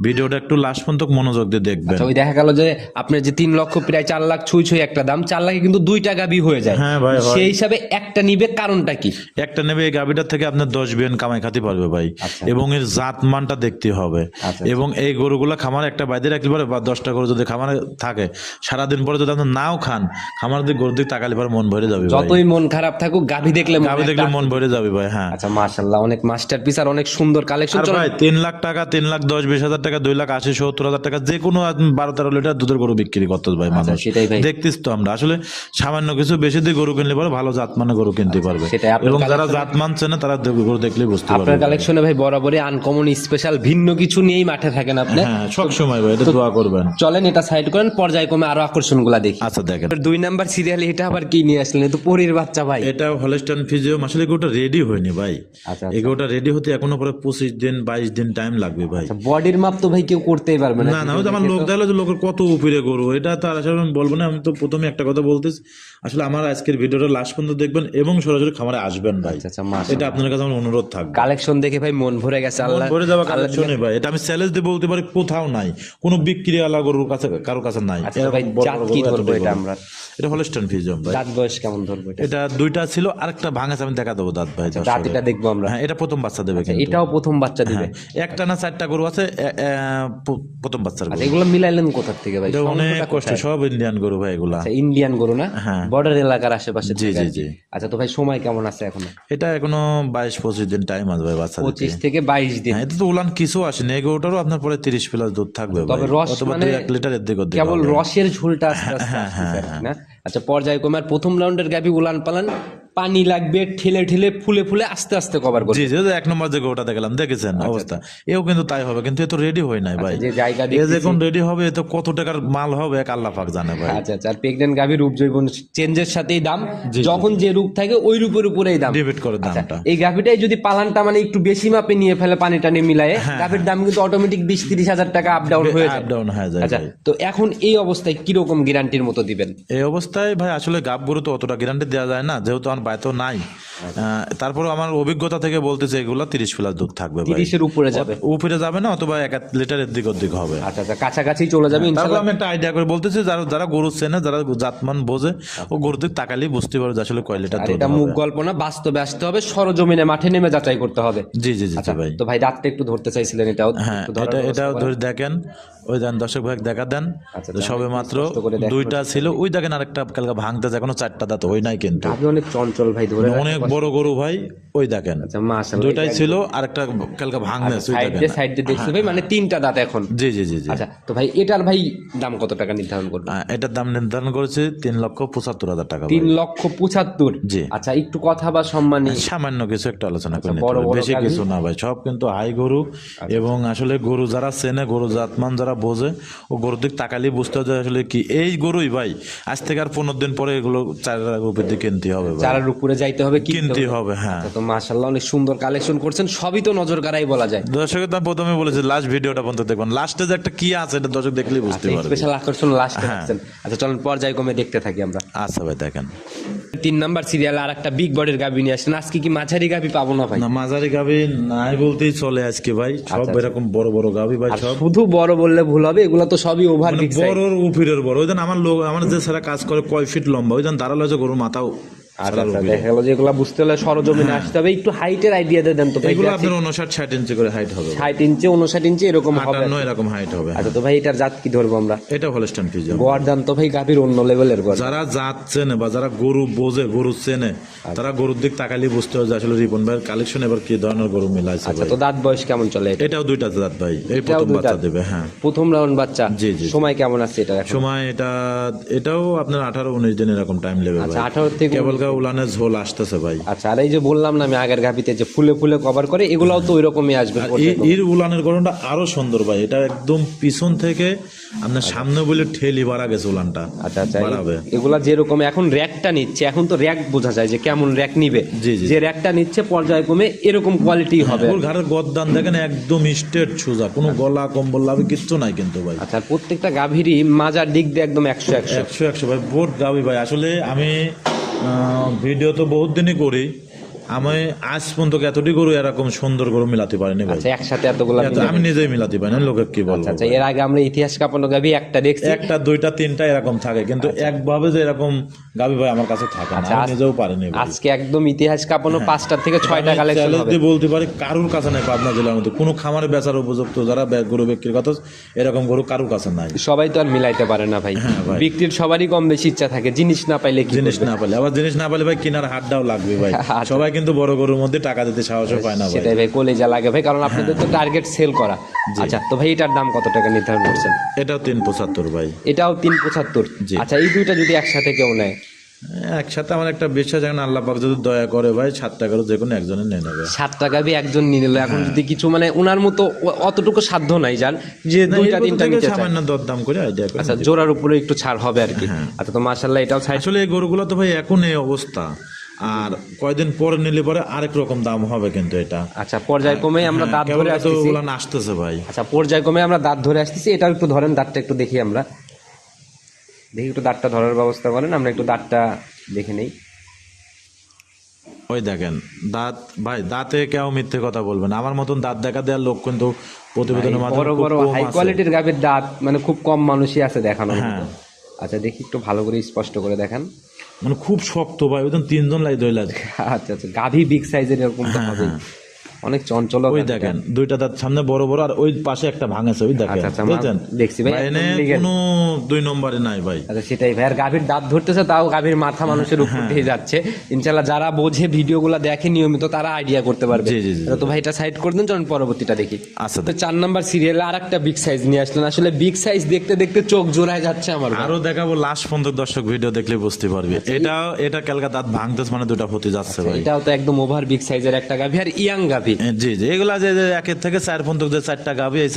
ভিডিওটা একটু লাস্ট পর্যন্ত মনোযোগ দিয়ে দেখবেন। আচ্ছা, ওই দেখা গেল যে আপনার যে 3 লক্ষ প্রায় 4 লাখ ছুঁই ছুঁই একটা দাম, 4 লাখে কিন্তু 2টা গাভী হয়ে যায়। হ্যাঁ ভাই, হয়। সেই হিসাবে একটা নিবে, কারণটা কি? একটা নেবে এই গাভিটার থেকে আপনার 10 বিলিয়ন কামাই খাতে পারবে ভাই। আচ্ছা। এবং এর জাত মানটা দেখতে হবে। আচ্ছা। এবং এই গরুগুলা খামারে একটা বাইরে রাখলে পরে বা 10টা গরু যদি খামারে থাকে সারাদিন পরে যদি আপনি নাও খান, খামার দিকে গরুর দিকে তাকালে পরে মন ভরে যাবে ভাই। যতই মন খারাপ থাকুক গাভী দেখলে মনে গাভি দেখলে একটা- মন ভরে যাবে ভাই। হ্যাঁ। আচ্ছা মাশাআল্লাহ, অনেক মাস্টারপিস আর অনেক সুন্দর কালেকশন। আর ভাই 3 লাখ টাকা, 3,10,20,000 টাকা, 2,80,70,000 টাকা যে কোনো 12-13 লিটার দুধের গরু বিক্রি করতে ভাই মানুষ। সেটাই ভাই। দেখতিস তো আমরা আসলে সামান্য কিছু বেশি দিয়ে গরু কিনলে পরে ভালো জাতমানের গরু কিনতে পারবে। সেটাই আপনার এবং যারা জাত মানছে না তারা গরু দেখলেই বুঝতে পারবে। আপনার কালেকশনে ভাই বরাবরই আনকমন স্পেশাল ভিন্ন কিছু নিয়েই মাঠে থাকেন আপনি। হ্যাঁ, সব সময় ভাই এটা দোয়া করবেন। চলেন এটা সাইড করেন, পর্যায়ক্রমে আরো আকর্ষণগুলা দেখি। আচ্ছা দেখেন, 2 নাম্বার সিরিয়ালে এটা আবার কি নিয়ে আসলেন? তো পরীর বাচ্চা ভাই। এটা হলস্টাইন ফিজিয়াম, আসলে গরুটা রেডি হয়নি ভাই। আচ্ছা, এই গরুটা রেডি হতে এখনো পরে 25 দিন 22 দিন টাইম লাগবে ভাই। বডির মাপ তো ভাই কেউ করতেই পারবে না। না না, ওই যে আমার লোক দেখলো যে লোকের কত উপরে গরু, এটা তো আর আসলে আমি বলবো না। আমি তো প্রথমে একটা কথা বলতেছি, আসলে আমার আজকের ভিডিওটা লাস্ট পর্যন্ত দেখবেন এবং সরাসরি খামারে আসবেন ভাই। আচ্ছা মাশাআল্লাহ, এটা আপনার কাছে আমার অনুরোধ থাকবে। কালেকশন দেখে ভাই মন ভরে গেছে। আল্লাহ ভরে যাওয়া কালেকশনে ভাই, এটা আমি চ্যালেঞ্জ দিয়ে বলতে পারি কোথাও নাই, কোনো বিক্রি আলা গরুর কাছে কারোর কাছে নাই। আচ্ছা ভাই জাত কি ধরবো এটা আমরা? এটা হলস্টাইন ফিজিয়াম ভাই। দাঁত বয়স কেমন ধরবো এটা? এটা 2টা ছিল, আরেকটা ভাঙাছে, আমি দেখা দেবো দাঁত ভাই। দাঁত এটা দেখবো আমরা। হ্যাঁ, এটা প্রথম বাচ্চা দেবে কিন্তু। এটাও প্রথম বাচ্চা দিবে? একটা না 4টা গরু আছে, প্রথম বাচ্চার গরু। আচ্ছা, এগুলো মিলাইলেন কোথা থেকে ভাই? এটা অনেক কষ্ট, সব ইন্ডিয়ান গরু ভাই এগুলা। আচ্ছা, ইন্ডিয়ান গরু না? হ্যাঁ। বর্ডার এলাকার আশেপাশে জি, থেকে জি, আর কি। জি। আচ্ছা তো ভাই সময় কেমন আছে এখন? এটা এখনো 22-25 দিন টাইম আছে ভাই বাচ্চা দিতে। 25 থেকে 22 দিন। হ্যাঁ, এটা তো উলান কিছু আসেনি। এই গরুটারও আপনার পরে 30 প্লাস দুধ থাকবে ভাই। তবে রস অথবা মানে 1 লিটার এর দিকে ওর দিকে কেবল হবে। রসের ঝোলটা আস্তে আস্তে আসতেছে আর কি, না? আচ্ছা পর্যায়ক্রমে আর প্রথম রাউন্ডের গাভি উলান পালান, পানি লাগবে ঠেলে ঠেলে ফুলে ফুলে আস্তে আস্তে কভার করবে। জি জি, 1 নম্বর যে গরুটা দেখলাম দেখেছেন অবস্থা, এও কিন্তু তাই হবে, কিন্তু এ তো রেডি হয় নাই ভাই। যে জায়গা এ যখন রেডি হবে এ তো কত টাকার মাল হবে এক আল্লাহ পাক জানে ভাই। আচ্ছা আচ্ছা, আর প্রেগনেন্ট গাভি রূপ জৈবন চেঞ্জের সাথেই দাম, যখন যে রূপ থাকে ওই রূপের উপরেই দাম ডিবেট করে দামটা। এই গাভিটাই যদি পালানটা মানে একটু বেশি মাপে নিয়ে ফেলে পানি টানি মিলায়ে, গাভির দাম কিন্তু অটোমেটিক 20-30 হাজার টাকা আপ ডাউন হয়ে যায়। আপ ডাউন হয়ে যায় আচ্ছা ভাই। তো এখন এই অবস্থায় কিরকম গ্যারান্টির মতো দিবেন? এই অবস্থায় ভাই আসলে গাব গরু তো অতটা গ্যারান্টি দেওয়া যায় না, যেহেতু আমার বাড়িতেও নাই। তারপরে আমার অভিজ্ঞতা থেকে বলতেছে এগুলা 30 প্লাস দুধ থাকবে ভাই। 30-এর উপরে যাবে? উপরে যাবে না, অথবা 1 লিটারের দিক ওদিক হবে। আচ্ছা আচ্ছা, কাছাকাছি চলে যাবে তারপর ইনশাআল্লাহ। আমি একটা আইডিয়া করে বলতেছি, যারা যারা গরু চেনে, যারা জাতমান বোঝে, ও গরুর দিক তাকালেই বুঝতে পারবে যে আসলে কয় লিটার আর দুধ এটা মুখ হবে। গল্প না, বাস্তবে আসতে হবে, সরজমিনে মাঠে নেমে যাচাই করতে হবে। জি জি জি আচ্ছা ভাই। তো ভাই দাঁতটা একটু ধরতে চাইছিলেন, এটাও হ্যাঁ, একটু ধরার এটা ব্যবস্থা এটাও করেন। ধরে দেখেন, ওই দেন দর্শক ভাই দেখা দেন। আচ্ছা, তো সবে আমি মাত্র কষ্ট করে দেখানোর 2টা ছিল, ওই দেখেন আরেকটা কালকে ভাঙতে যায়, কোনো 4টা দাঁত ওই নাই কিন্তু। গাভী অনেক চঞ্চল ভাই, ধরে অনেক বড় গরু ভাই, ওই দেখেন। আচ্ছা মাশাআল্লাহ, 2টাই ছিল, আরেকটা কালকে ভাঙতে ওই সাইড দেখেন। দিয়ে সাইড দিয়ে দেখছি ভাই, মানে 3টা দাঁত এখন। জি জি জি জি। আচ্ছা তো ভাই এটার ভাই দাম কত টাকা নির্ধারণ করবে? এটার দাম নির্ধারণ করেছে 3,75,000 টাকা ভাই। 3,75,000? জি। আচ্ছা একটু কথা বা সম্মানী সামান্য কিছু একটা আলোচনা করে নিতে বড় হবে, বড় বেশি গাভী? কিছু না ভাই, সব কিন্তু হাই গরু। এবং আসলে গরু যারা চেনে, গরু জাতমান যারা বোঝে, ও গরুর দিক তাকালেই বুঝতে হবে যে আসলে কি এই গরুই ভাই। আজ থেকে আর 15 দিন পরে এগুলো 4 উপর দিয়ে কিনতে হবে ভাই, চারার উপরে যাইতে হবে, কিনতে হবে। হ্যাঁ, তো মাশাআল্লাহ অনেক সুন্দর কালেকশন করছেন, সবই তো নজর কাড়াই বলা যায়। দর্শকের তো আমি প্রথমে বলেছি লাস্ট ভিডিওটা পর্যন্ত দেখবেন, লাস্টে যে একটা কি আছে এটা দর্শক দেখলেই বুঝতে পারবে। স্পেশাল আকর্ষণ লাস্টে রাখছেন। আচ্ছা চলুন পর্যায়ক্রমে দেখতে থাকি আমরা। আচ্ছা ভাই দেখেন, 3 নাম্বার সিরিয়ালে আর একটা বিগ বডির গাভী নিয়ে আসেন। আজকে কি মাঝারি গাভী পাবো না ভাই? না মাঝারি গাভি নাই বলতেই চলে আজকে ভাই, সব এরকম বড় বড় গাভি ভাই, আর সব শুধু বড় বললে ভুল হবে, এগুলো তো সবই ওভার বিগ সাইজ। বড় উপরের বড়। ওই আমার লোক, আমার যে সারা কাজ করে কয় ফিট লম্বা, ওই দাঁড়ালো যে গরুর মাথাও। আচ্ছা দেখা গেল যে এগুলা বুঝতে হলে সরজমিনে আসতে হবে। একটু হাইটের আইডিয়া দিয়ে দেন তো ভাই। এগুলো আপনার 59-60 ইঞ্চি করে হাইট হবে, 60 ইঞ্চি 59 ইঞ্চি এরকম হবে। 58 এরকম হাইট হবে। আচ্ছা তো ভাই এটার জাত কি ধরবো আমরা? এটা হলস্টাইন ফিজিয়াম। গোয়ার দাম তো ভাই গাভীর অন্য লেভেলের গোয়ার। যারা জাত চেনে বা যারা গরু বোঝে, গরু চেনে, তারা গরুর দিক তাকালেই বুঝতে হবে যে আসলে রিপন ভাইয়ের কালেকশন এবার কি ধরনের গরু মিলাইছে আচ্ছা ভাই। তো দাঁত বয়স কেমন চলে এটা? এটাও 2টা জাত ভাই, এই প্রথম দুই বাচ্চা দাঁত? দেবে। হ্যাঁ, প্রথম রাউন্ড বাচ্চা। জি, জি। সময় কেমন আছে এটা এখন? সময় এটাও আপনার 18-19 দিন এরকম টাইম নেবে ভাই। আচ্ছা 18 থেকে কেবল উলানের ঝোল আসতেছে ভাই। আচ্ছা, আর এই যে বললাম না আমি আগের গাভিতে যে ফুলে ফুলে কভার করে, এগুলাও তো ওই রকমই আসবে। আর এর উলানের গরমটা আরো সুন্দর ভাই, এটা একদম পিছন থেকে আপনার সামনে বলে ঠেলি বাড়া গেছে উলানটা। আচ্ছা আচ্ছা, বাড়াবে। এগুলা যেরকম এখন র্যাকটা নিচ্ছে, এখন তো র্যাক বোঝা যায় যে কেমন র্যাক নিবে। জি, জি। যে র্যাকটা নিচ্ছে পর্যায়ক্রমে এরকম কোয়ালিটি হবে। ওর ঘরের গদ্দান দেখেন একদম স্ট্রেট সোজা, কোনো গলা কম্বল লাভে কিচ্ছু নাই কিন্তু ভাই। আচ্ছা, আর প্রত্যেকটা গাভীরই মাজার দিক দিয়ে একদম 100 একশো ভাই, বোট গাবি ভাই। আসলে আমি ভিডিও তো বহুত দিনই করি, আমি আজ পর্যন্ত এতটি গরু এরকম সুন্দর গরু মিলাতে পারিনি ভাই। আচ্ছা, একসাথে এতগুলা আমি নিজেই মিলাতে পারি না, লোকে কি বলবো। আচ্ছা, এর আগে আমরা ইতিহাস কাঁপানো গাভী একটা দেখছি, একটা দুইটা তিনটা এরকম থাকে, কিন্তু একভাবে যে এরকম গাবি ভাই আমার কাছে থাকে না, আমি নিজেও পারিনি ভাই। আজকে একদম ইতিহাস কাঁপানো 5টা থেকে 6টা কালেকশন চ্যালেঞ্জ হবে। দিয়ে বলতে পারি কারুর কাছে নাই পাবনা জেলার মধ্যে কোনো খামারে বেচার উপযুক্ত যারা গরু বিক্রির কথা, এরকম গরু কারুর কাছে নাই। সবাই তো আর মিলাইতে পারে না ভাই, ভাই। বিক্রির সবারই কম বেশি ইচ্ছা থাকে, জিনিস না পাইলে কি জিনিস না পেলে আবার জিনিস না পেলে ভাই কেনার হাতটাও লাগবে ভাই। সবাই কিন্তু বড় গরুর মধ্যে টাকা দিতে সাহসও পায় না ভাই। সেটাই ভাই, কলেজা লাগে ভাই, কারণ আপনাদের তো টার্গেট সেল করা। আচ্ছা, তো ভাই এটার দাম কত টাকা নির্ধারণ করছেন? এটাও 375 ভাই। এটাও 375। জি। আচ্ছা, এই দুইটা যদি একসাথে কেউ নেয়? একসাথে আমার একটা বিশ্বাস, এখন আল্লাহ পাক যদি দয়া করে ভাই 7 টাকার যে কোনো একজনের নিয়ে নেবে। 7 টাকা দিয়ে একজন নিয়ে নিল, এখন যদি কিছু মানে ওনার মতো অতটুকু সাধ্য নাই যার যে দুইটা তিনটা নিতে চায়, সামান্য দরদাম করে আইডিয়া করে। আচ্ছা, জোড়ার উপরে একটু ছাড় হবে আর কি। আচ্ছা, তো মাশাআল্লাহ এটাও সাইড। আসলে এই গরুগুলো তো ভাই এখন এই অবস্থা, আর কয়দিন পরে নিলে পরে আরেক রকম দাম হবে কিন্তু এটা। আচ্ছা, পর্যায়ক্রমে আমরা দাঁত ধরে আসতেছি। ওগুলো আসতেছে ভাই। আচ্ছা, পর্যায়ক্রমে আমরা দাঁত ধরে আসতেছি, এটাও একটু ধরেন, দাঁতটা একটু দেখি আমরা, দেখি একটু দাঁতটা ধরার ব্যবস্থা করেন, আমরা একটু দাঁতটা দেখে নেই। ওই দেখেন দাঁত ভাই, দাঁতে কেউ মিথ্যে কথা বলবেন, আমার মতন দাঁত দেখা দেওয়ার লোক কিন্তু প্রতিবেদনের মাধ্যমে বড় বড় হাই কোয়ালিটির গাভীর দাঁত মানে খুব কম মানুষই আছে দেখানো। আচ্ছা, দেখি একটু ভালো করে স্পষ্ট করে দেখান। মানে খুব শক্ত ভাই, ওই 3 জন লাই দই লাগে। আচ্ছা আচ্ছা, গাভী বিগ সাইজের এরকম তো হবে, অনেক চঞ্চল। ওই দেখেন দুইটা দাঁত সামনে বড় বড়, আর ওই পাশে একটা ভাঙেছে, ওই দেখেন। বুঝছেন? দেখছি ভাই, এনে কোনো 2 নম্বরে নাই ভাই। আচ্ছা, সেটাই ভাই। আর গাভীর দাঁত ধরতেছে, তাও গাভীর মাথা মানুষের উপর দিয়ে যাচ্ছে। ইনশাআল্লাহ যারা বোঝে ভিডিওগুলো দেখে নিয়মিত তারা আইডিয়া করতে পারবে। জি জি জি। তো ভাই এটা সাইড করে দেন, চলুন পরবর্তীটা দেখি। আচ্ছা, তো 4 নাম্বার সিরিয়ালে আরেকটা বিগ সাইজ নিয়ে আসলেন। আসলে বিগ সাইজ দেখতে দেখতে চোখ জোড়ায় যাচ্ছে আমার। আরো দেখাবো, লাস্ট পর্যন্ত দর্শক ভিডিও দেখলে বুঝতে পারবে। এটা ক্যালকা দাঁত ভাঙতেছে মানে দুটা হতে যাচ্ছে ভাই। এটাও তো একদম ওভার বিগ সাইজের একটা গাভী, আর ইয়াং গাভী। জি জি, এগুলা যে 1 থেকে 4 পর্যন্ত যে 4টা গাভী, এই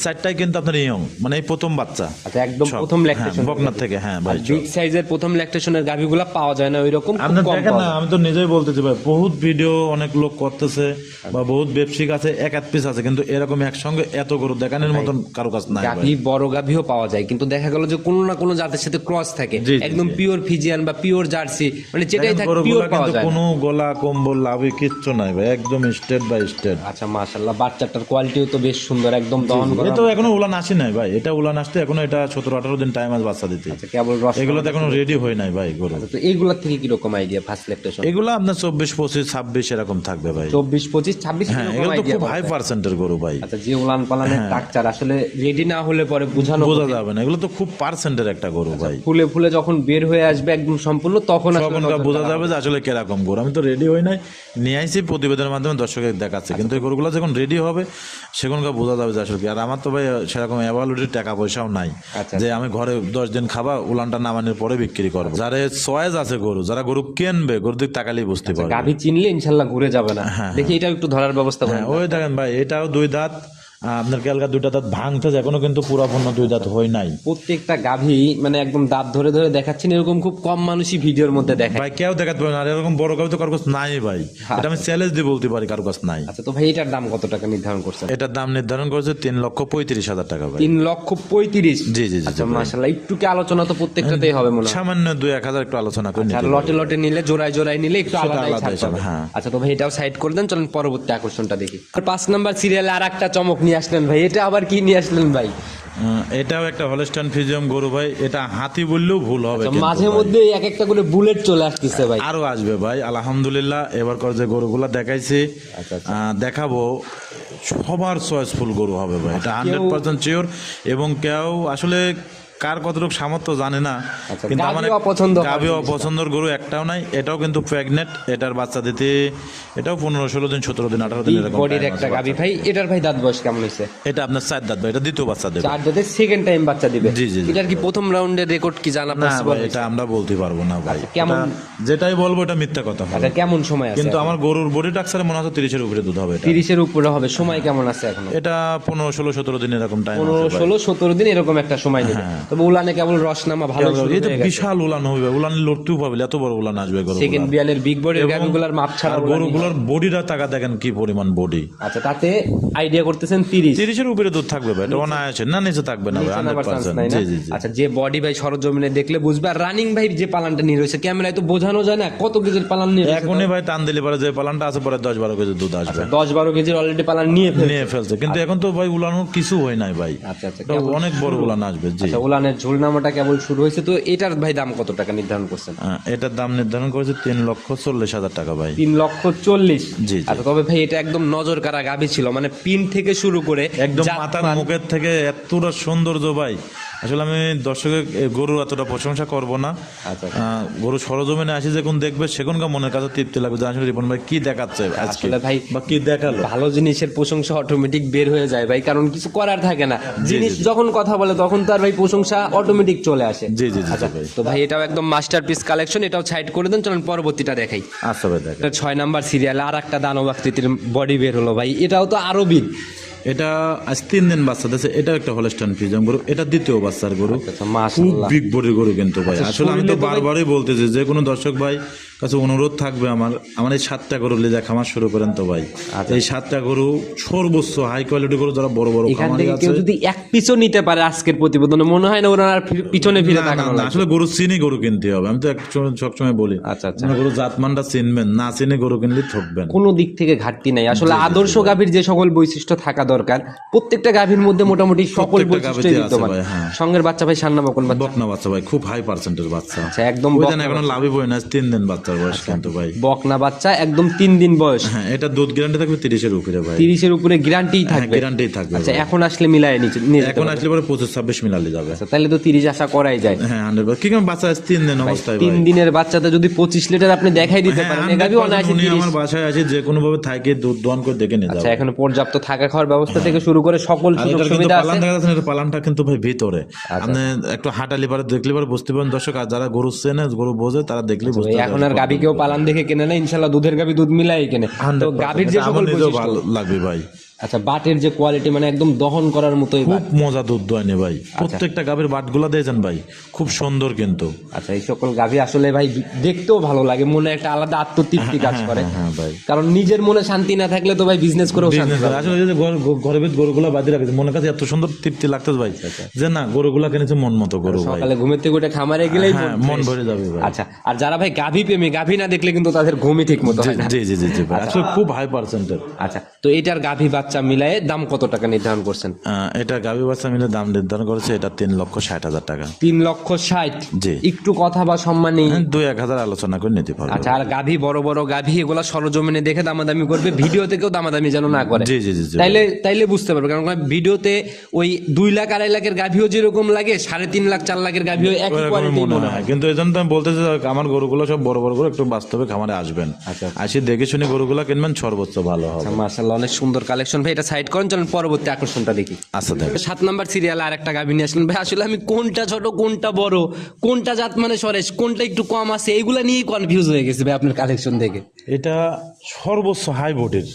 4টাই কিন্তু আপনার ইয়ং, মানে এই প্রথম বাচ্চা। আচ্ছা, একদম প্রথম ল্যাকটেশন বকনার থেকে। হ্যাঁ ভাই, বিগ সাইজের প্রথম ল্যাকটেশনের গাভীগুলো পাওয়া যায় না ওইরকম, খুব আপনার কম দেখেন পাওয়া না, যায়। আমি তো নিজেই বলতেছি ভাই, বহুত ভিডিও অনেক লোক করতেছে বা বহুত ব্যবসায়িক আছে, এক পিস আছে, কিন্তু এরকম একসঙ্গে এত গরু দেখানোর মতন কারো কাছে নাই ভাই। গাভী বড় গাভীও পাওয়া যায়, কিন্তু দেখা গেল যে কোনো না কোনো জাতের সাথে ক্রস থাকে, জি, জি, একদম পিওর ফিজিয়ান বা পিওর জার্সি, মানে যেটাই থাকে গরুগুলা পিওর পাওয়া কিন্তু যায় না। কোনো গলা কম্বল লাভে কিচ্ছু নাই ভাই, একদম স্টেট বাই স্টেট। আচ্ছা, মাশাআল্লাহ, বাচ্চাটার কোয়ালিটিও তো বেশ সুন্দর, একদম দহন করা। এটা এখনো উলান আসে নাই ভাই, এটা উলান আসতে এখনো এটা 17-18 দিন টাইম আছে বাচ্চা দিতে। আচ্ছা, কেবল রস। এগুলো তো এখনো রেডি হয় নাই ভাই গরু। তো এইগুলা থেকে কি রকম আইডিয়া ফার্স্ট ল্যাকটেশন? এগুলো আপনার 24, 25, 26 এরকম থাকবে ভাই। 24, 25, 26 হ্যাঁ, এরকম এগুলো তো আইডিয়া। খুব হাই পার্সেন্টের গরু ভাই। আচ্ছা, যে উলান পালানের স্ট্রাকচার আসলে রেডি না হলে পরে বোঝা যাবে না, এগুলো তো খুব পার্সেন্টের একটা গরু ভাই। ফুলে ফুলে যখন বের হয়ে আসবে একদম সম্পূর্ণ, তখন আসলে তখন বোঝা যাবে যে আসলে কিরকম গরু। আমি তো রেডি হই নাই, নিয়ে আইছি প্রতিবেদনের মাধ্যমে দর্শকের দেখাচ্ছে, কিন্তু এই গরুগুলো যখন রেডি হবে সেখানকার বোঝা যাবে যে আসলে কি। আর আমার তো ভাই সেরকম অ্যাভালুটির টাকা পয়সাও নাই যে আমি ঘরে 10 দিন খাবা উলানটা নামানোর পরে বিক্রি করবো। যারা চয়েস আছে গরু, যারা গরু কিনবে, গরুর দিক তাকালেই বুঝতে পারবে। গাভী চিনলে ইনশাল্লাহ ঘুরে যাবে না। দেখি এটা একটু ধরার ব্যবস্থা করেন। ওই দেখেন ভাই, এটাও 2 দাঁত, আপনার ক্যালকা 2টা দাঁত ভাঙতেছে, এখনো কিন্তু পুরাপূর্ণ 2 দাঁত হয় নাই। প্রত্যেকটা গাভী মানে একদম দাঁত ধরে ধরে দেখাচ্ছেন, এরকম খুব কম মানুষই ভিডিওর মধ্যে দেখায় ভাই। কেউ দেখাতে পারে না, আর এরকম বড় গাভী তো কারো কাছে নাই ভাই, এটা আমি চ্যালেঞ্জ দিয়ে বলতে পারি, কারো কাছে নাই। আচ্ছা, তো ভাই এটার দাম কত টাকা নির্ধারণ করছেন? এটার দাম নির্ধারণ করেছে 3,35,000 টাকা ভাই। 3,35,000। জি জি জি। আচ্ছা, মাশাআল্লাহ, একটু কি আলোচনা তো প্রত্যেকটাতেই হবে মনে হয়। সামান্য 2-1,000 একটু আলোচনা করে আর লটে লটে নিলে, জোড়ায় জোড়ায় নিলে একটু আলাদাই আলাদা ছাড় হিসাবে, পাবে। হ্যাঁ। আচ্ছা, তো ভাই এটাও সাইড করে দেন, চলেন পরবর্তী আকর্ষণটা দেখি। আর 5 নাম্বার সিরিয়ালে আর একটা চমক নিয়ে আসলেন ভাই, এটা আবার কি নিয়ে আসলেন ভাই? এটাও একটা হলস্টাইন ফ্রিজিয়াম গরু ভাই, এটা হাতি বললেও ভুল হবে কিন্তু মাঝে ভাই। মধ্যে এক একটা করে বুলেট চলে আসতেছে ভাই। আরো আসবে ভাই, আলহামদুলিল্লাহ। এবার যে গরুগুলা দেখাইছি, দেখাবো, সবার চয়েসফুল গরু হবে ভাই, এটা 100% শিওর। এবং কেউ আসলে কার কতটুকু সামর্থ্য জানে না, আচ্ছা, কিন্তু আমার গাভী অপছন্দ হওয়ার গাভী জিনিসটা। অপছন্দের গরু একটাও নাই। এটাও কিন্তু প্রেগনেন্ট, এটার বাচ্চা দিতে এটাও 15-16 দিন, 17 দিন, 18 দিন এরকম বডির time একটা আছে গাভী বাচ্চা। ভাই, এটার ভাই দাঁত বয়স কেমন হয়েছে? এটা আপনার 4 দাঁত ভাই, এটা দ্বিতীয় বাচ্চা দেবে। 4 দাঁতের সেকেন্ড টাইম বাচ্চা দিবে। জি, জি, জি। এটার কি প্রথম রাউন্ডের রেকর্ড কি জানা না পসিবল? ভাই, এটা আমরা বলতে পারবো না ভাই। কেমন? এটা যেটাই বলবো এটা মিথ্যা কথা হবে। আচ্ছা, কেমন সময় আছে? কিন্তু আমার গরুর বডি টাক্সারে মনে হচ্ছে 30-এর উপরে দুধ হবে এটা। 30-এর উপরে হবে। সময় কেমন আছে এখনো? এটা 15-16-17 দিন এরকম টাইম 15-16-17 দিন এরকম একটা সময় নেবে। তবে উলানে কেবল রসনামা ভালো শুরু এটা হয়ে গেছে। বিশাল উলান হবে, উলান লড়তেও পারবে, এত বড় উলান আসবে গরু। সেকেন্ড বিয়ানের বিগ বডির গাভীগুলার মাপ ছাড়া আর উলানই হয়। গরুগুলোর বডিটা টাকা দেখেন কি পরিমাণ বডি। আচ্ছা, তাতে আইডিয়া করতেছেন 30 30-এর উপরে দুধ থাকবে ভাই, এটা অনায়াসে না, নিচে থাকবে না ভাই, নিচে নামার chance 100%। নাই না? জি জি জি। আচ্ছা, যে বডি ভাই সরজমিনে দেখলে বুঝবে। আর রানিং ভাই যে পালানটা নিয়ে রয়েছে, ক্যামেরায় তো বোঝানো যায় না কত কেজির পালান নিয়ে রয়েছে। এখনই ভাই টান দিলে পরে যে পালানটা আছে পরে 10-12 কেজি দুধ আসবে। 10-12 কেজির অলরেডি পালান নিয়ে ফেলছে। নিয়ে ফেলছে, কিন্তু এখন তো ভাই উলানোর কিছু হয় নাই ভাই। আচ্ছা আচ্ছা, এটা অনেক বড় উলান আসবে। জি। আচ্ছা, উলানের ঝুলনামাটা কেবল শুরু হয়েছে। তো এটার ভাই দাম কত টাকা নির্ধারণ করছেন? এটার দাম নির্ধারণ করেছে 3,40,000 টাকা ভাই। 3,40,000। জি, জি। আচ্ছা, তবে ভাই এটা একদম নজর কাড়া গাভী ছিল, মানে পিন থেকে শুরু করে একদম জাত মাথার মান। মুখের থেকে এতটা সৌন্দর্য ভাই, আসলে আমি দর্শকের গরুর এতটা প্রশংসা করব না। আচ্ছা, গরু সরজমিনে আসি যখন দেখবে সেখানকার মনের কাছে তৃপ্তি লাগবে যে আসলে রিপন ভাই কি দেখাচ্ছে আজকে, আসলে ভাই বা কি দেখালো। ভালো জিনিসের প্রশংসা অটোমেটিক বের হয়ে যায় ভাই, কারণ কিছু করার থাকে না। জিনিস যখন কথা বলে তখন তার ভাই প্রশংসা অটোমেটিক চলে আসে। জি জি জি আচ্ছা, ভাই। তো ভাই এটাও একদম মাস্টারপিস কালেকশন, এটাও সাইড করে দেন। চলুন পরবর্তীটা দেখাই। আচ্ছা ভাই দেখেন, এটা 6 নাম্বার সিরিয়ালে আর একটা দানব আকৃতির বডি বের হলো ভাই, এটাও তো আরো বিগ। এটা আজ 3 দিন বাচ্চা দিয়েছে। এটা একটা হলস্টাইন ফ্রিজিয়ান গরু, এটা দ্বিতীয় বাচ্চার গরু। আচ্ছা, খুব মাশাআল্লাহ। বিগ বডির গরু কিন্তু ভাই। আসলে আমি তো শরীরে তো ভাই- বারবারই বলতেছি যে কোনো দর্শক ভাই কাছে অনুরোধ থাকবে আমার এই 7টা গরু লিজা খামার শুরু করেন তো ভাই। এই 7টা গরু সর্বোচ্চ হাই কোয়ালিটি গরু, যারা বড় বড় এখান খামারি থেকে আছে। কেউ যদি এক পিছও নিতে পারে আজকের প্রতিবেদনে, মনে হয় না ওরা আর পিছনে ফিরে না, না, তাকানো না, লাগবে। আসলে গরু চিনি গরু কিনতে হবে। আমি তো সবসময় বলি আচ্ছা, আচ্ছা। আপনারা গরু জাতমানটা চিনবেন, না চিনে গরু কিনলে ঠকবেন। কোনো দিক থেকে ঘাটতি নাই। আসলে আদর্শ গাভীর যে সকল বৈশিষ্ট্য থাকা দরকার, প্রত্যেকটা গাভীর মধ্যে মোটামুটি সকল প্রত্যেকটা বৈশিষ্ট্য গাভীতে আছে বিদ্যমান। ভাই, হ্যাঁ। সঙ্গের বাচ্চা ভাই সান্না বকন বাচ্চা। বকনা বাচ্চা ভাই, খুব হাই পার্সেন্টেজ বাচ্চা। আচ্ছা, একদম ওই জন্য এখনো লাভই বই না, 3 দিন বাচ্চার বয়স কিন্তু ভাই। বকনা বাচ্চা, একদম 3 দিন বয়স। হ্যাঁ, এটা দুধ গ্যারান্টি থাকবে 30-এর উপরে ভাই। 30-এর উপরে গ্যারান্টি থাকবে। গ্যারান্টি থাকবে আচ্ছা, ভাই। এখন আসলে মিলায় নিয়ে যেতে এখন পারবে। আসলে পরে 25-26 মিলালে যাবে। আচ্ছা, তাহলে তো 30 আশা করাই যায়। হ্যাঁ, 100%। কি কেমন বাচ্চা আছে 3 দিন অবস্থায় ভাই। 3 দিনের বাচ্চাতে যদি 25 লিটার আপনি দেখাই দিতে পারেন, এই গাভী 100% অনায়াসে উনি 30। আমার বাসায় আছে, যে কোনো ভাবে থাকে দুধ দোয়ান করে দেখে নিয়ে আচ্ছা, যাবে। এখানে পর্যাপ্ত থাকা খাওয়ার ব্যবস্থা থেকে শুরু করে সকল আর সুযোগ এটার কিন্তু সুবিধা পালান আছে। দেখা যাচ্ছে না, এটা পালানটা কিন্তু ভাই ভিতরে। আচ্ছা। আপনি একটু হাঁটালি পারে দেখলে পারে বুঝতে পারেন দর্শক, আর যারা গরু চেনে গরু বোঝে তারা দেখলে বুঝতে ভাই, এখন আর গাভী কেউ পালান দেখে কেনে না, ইনশাল্লাহ দুধের গাভী দুধ মিলাই কেনে। তো 100%। গাভীর যে এটা সকল আমার নিজেও বৈশিষ্ট্য, ভালো লাগবে ভাই। আচ্ছা, বাটের যে কোয়ালিটি, মানে একদম দহন করার মতোই খুব বাট। মজা দুধ দোয়ানি ভাই, প্রত্যেকটা গাভীর বাটগুলা দিয়েছেন ভাই, খুব সুন্দর কিন্তু। আচ্ছা, এই সকল গাভী আসলে ভাই দেখতেও ভালো লাগে, মনে একটা আলাদা আত্মতৃপ্তি কাজ করে। হ্যাঁ ভাই, কারণ নিজের মনে শান্তি না থাকলে তো ভাই বিজনেস করেও শান্তি business পাবে না। আসলে এই যে ঘরের ভিতর গরুগুলা বাঁধে রাখেছে, মনের কাছে এত সুন্দর তৃপ্তি লাগতেছে ভাই যে না গরুগুলা কিনেছে মন মতো গরু ভাই। সকালে ঘুমের থেকে উঠে খামারে গেলেই হ্যাঁ, মন ভরে যাবে ভাই। আচ্ছা, আর যারা ভাই গাভী প্রেমী, গাভী না দেখলে কিন্তু তাদের ঘুমই ঠিক মতো হয় না। জি জি জি জি ভাই, আসলে খুব হাই পার্সেন্টের। আচ্ছা, তো এটার গাভী বাচ্চা মিলায়ে দাম কত টাকা নির্ধারণ করছেন? এটা গাভী বাচ্চা মিলে দাম নির্ধারণ করেছে এটা 3,60,000 টাকা। 3,60,000। জি। একটু কথা বা সম্মানী। 2-1 হাজার আলোচনা করে নিতে পারবে। আচ্ছা, আর গাভী বড় বড় গাভী এগুলা সরজমিনে দেখে দামাদামি করবে, ভিডিও থেকেও দামাদামি যেন না করে। জি জি জি জি। তাইলে বুঝতে পারবে, কারণ ভিডিওতে ওই 2 লাখ 2.5 লাখের গাভীও যেরকম লাগে, 3.5 লাখ 4 লাখের গাভীও একই ওরকমই কোয়ালিটি মনে মনে হয়, হয়। কিন্তু এই জন্য তো আমি বলতেছি যে আমার গরুগুলো সব বড় বড় করে একটু বাস্তবে খামারে আসবেন, আচ্ছা। আসি দেখে শুনে গরুগুলো কিনবেন, সর্বোচ্চ ভালো হবে। মাশাআল্লাহ, অনেক সুন্দর কালেকশন ভাই, এটা সাইড করেন। চলুন পরবর্তী আকর্ষণটা দেখি। আচ্ছা দেখ, 7 নাম্বার সিরিয়ালে আর একটা গাভী নিয়ে আসলেন ভাই। আসলে আমি কোনটা ছোট কোনটা বড়, কোনটা জাত মানে সরেশ, কোনটা একটু কম আছে, এইগুলা নিয়েই কনফিউজ হয়ে গেছে ভাই আপনার কালেকশন দেখে। এটা সর্বোচ্চ হাই বডির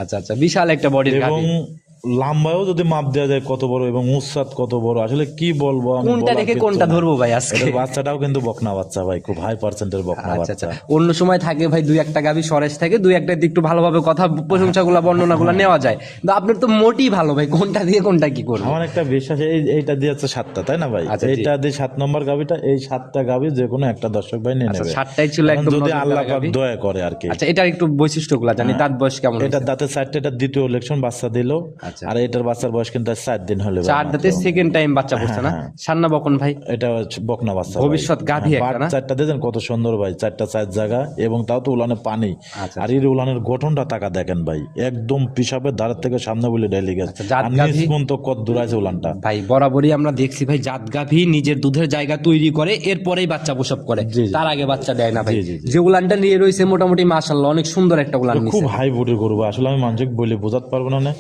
আচ্ছা আচ্ছা, বিশাল একটা বডির এবং গাভী। লাম্বায়ও যদি মাপ দেওয়া যায় কত বড় এবং উচ্চাত কত বড়, আসলে কি বলবো আমি, কোনটা বলার দেখে কিচ্ছু কোনটা নাই। ধরবো ভাই আজকে? এটার বাচ্চাটাও কিন্তু বকনা বাচ্চা ভাই, খুব হাই পার্সেন্টের বকনা আচ্ছা আচ্ছা, বাচ্চা। অন্য সময় থাকে ভাই 2-1টা গাভী সরেশ থাকে, 2-1টা একটু ভালোভাবে কথা প্রশংসাগুলো বর্ণনাগুলো নেওয়া যায়, কিন্তু আপনার তো মোটেই ভালো ভাই, কোনটা দিয়ে কোনটা কি করবো? আমার একটা বিশ্বাস এইটা দিয়ে হচ্ছে 7টা, তাই না ভাই? আচ্ছা, জি। এইটা দিয়ে 7 নম্বর গাভিটা, এই 7টা গাভি যে কোনো একটা দর্শক ভাই নিয়ে আচ্ছা, নেবে। 7টাই ছিল এখন একদম যদি নজর আল্লাহ কাড়া পাক গাভী। দয়া করে আর কি। আচ্ছা, এটার একটু বৈশিষ্ট্যগুলো জানি, দাঁত বয়স কেমন? এটা দাঁতের 4টা, এটা দ্বিতীয় ইলেকশন বাচ্চা দিল। আচ্ছা। আর এটার বাচ্চার বয়স কিন্তু 4 দিন হলে ভাই 4 দাঁতে মাত্র। সেকেন্ড টাইম বাচ্চা করছে না? হ্যাঁ। সান্না বকন ভাই? এটা হচ্ছে বকনা বাচ্চা ভাই। ভবিষ্যৎ গাভী হ্যাঁ, একটা না? চারটা দেখেন কত সুন্দর ভাই, চারটা চার জায়গা এবং তাও তো উলানে পানি। আচ্ছা, আর এর উলানের গঠনটা টাকা দেখেন ভাই, একদম পিসাবের ধারের থেকে সামনে বলে ডেলি গেছে। আচ্ছা, জাত আর গাভী? নিজ পর্যন্ত কত দূর আছে উলানটা। ভাই বরাবরই আমরা দেখছি ভাই জাত গাভী নিজের দুধের জায়গা তৈরি করে এরপরেই বাচ্চা প্রসব করে, জি, জি। তার আগে বাচ্চা দেয় না ভাই। জি, জি, জি। যে উলানটা নিয়ে রয়েছে মোটামুটি মাশাআল্লাহ অনেক সুন্দর একটা উলান খুব নিছে। হাই বুটের গরু ভাই, আসলে আমি মানুষকে বলে বোঝাতে পারবো না।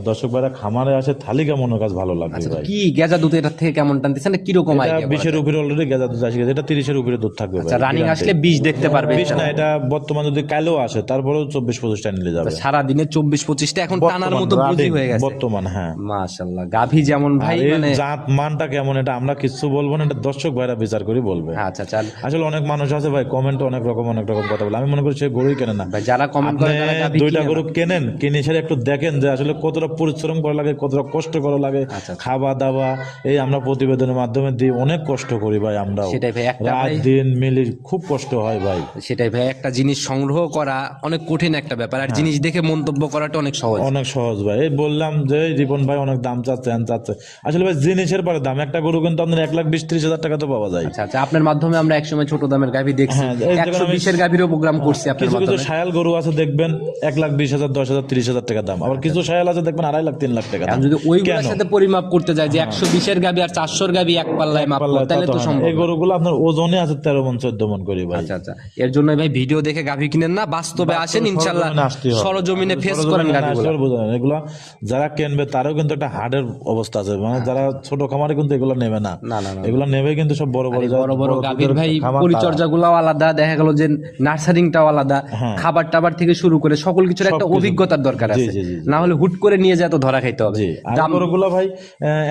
দর্শক ভাইরা খামারে আসে থালিকা মনে কাজ ভালো লাগবে ভাই। কি গেজা দুধ এটার থেকে কেমন টানতেছেন, কিরকম এটা আইডিয়া? 20-এর উপরে অলরেডি গেজা দুধ আসে গেছে, এটা 30-এর উপরে দুধ থাকবে ভাই। আচ্ছা, রানিং আসলে 20 দেখতে পারবে। 20 না, এটা বর্তমান যদি কালেও আসে তারপরেও 24-25টা নিলে যাবে সারা দিনে 24-25টা এখন টানার মতো বর্তমান বুঝি হয়ে গেছে। বর্তমান, হ্যাঁ। মাশাআল্লাহ গাভী যেমন ভাই আর এর মানে জাত মানটা কেমন এটা আমরা কিছু বলবো না, এটা দর্শক ভাইরা বিচার করে বলবে। আচ্ছা চাল আসলে অনেক মানুষ আছে ভাই কমেন্ট অনেক রকম কথা বলে, আমি মনে করি সে গরুই কেনে না। ভাই যারা কমেন্ট আপনি করে তারা গাভী দুইটা কিনে গরু না। কেনেন, কিনে সেটা একটু দেখেন যে আসলে কতটা পরিশ্রম করা লাগে, কতটা কষ্ট করা লাগে, আচ্ছা। খাওয়া দাওয়া। এই আমরা প্রতিবেদনের মাধ্যমে দিই, অনেক কষ্ট করি ভাই আমরাও, সেটাই ভাই, একটা রাত ভাই- দিন মিলি খুব কষ্ট হয় ভাই। সেটাই ভাই, একটা জিনিস সংগ্রহ করা অনেক কঠিন একটা ব্যাপার, আর জিনিস দেখে মন্তব্য করাটা অনেক সহজ। অনেক সহজ ভাই। এই বললাম যে রিপন ভাই অনেক দাম চাচ্ছে, আসলে ভাই জিনিসের পরে দাম। একটা গরু কিন্তু আপনার 1,20,000-30,000 টাকা তো পাওয়া যায়। আচ্ছা আচ্ছা, আপনার মাধ্যমে আমরা একসময় ছোট দামের গাভী দেখছি, হ্যাঁ, এই যেমন 120-এর গাভীরও প্রোগ্রাম করছি আপনার কিছু কিছু মাধ্যমে। সায়াল গরু আছে দেখবেন 1,20,000, 10,000, 30,000 টাকা দাম। আবার কিছু সায়াল আছে দেখবেন 2.5 লাখ 3 লাখ টাকা দাম। এখন যদি ওইগুলোর কেন? হ্যাঁ। সাথে পরিমাপ করতে যায় যে 120-এর গাভী আর 400-এর গাভী এক পাল্লায় মাপবো, পাল্লা তাহলে তা তো হয় না। সম্ভব এই না। গরুগুলো আপনার ওজনে আছে 13 মণ 14 মণ করে ভাই। আচ্ছা আচ্ছা, এর জন্য ভাই ভিডিও দেখে গাভী কিনেন না, বাস্তবে আসেন ইনশাআল্লাহ, সরজমিনে আসতেই হবে। সরজমিনে ফেস করেন সরজমিনে গাভীগুলো। আসলে বোঝা যায় না। এগুলো যারা কিনবে তারও কিন্তু একটা হার্ডের অবস্থা আছে, মানে যারা ছোট খামারে কিন্তু এগুলো নেবে না। না, না, না। এগুলো নেবে কিন্তু সব বড় বড় বড় বড় গাভীর ভাই খামার পরিচর্যা গুলাও আলাদা, দেখা গেল যে নার্সারিংটাও আলাদা, খাবার টাবার থেকে শুরু করে সকল কিছুর একটা সবকিছু। অভিজ্ঞতার দরকার আছে, জি, জি, জি। না হলে হুট করে নিয়ে যায় তো ধরা খাইতে হবে। জি, আর দাম গরুগুলো ভাই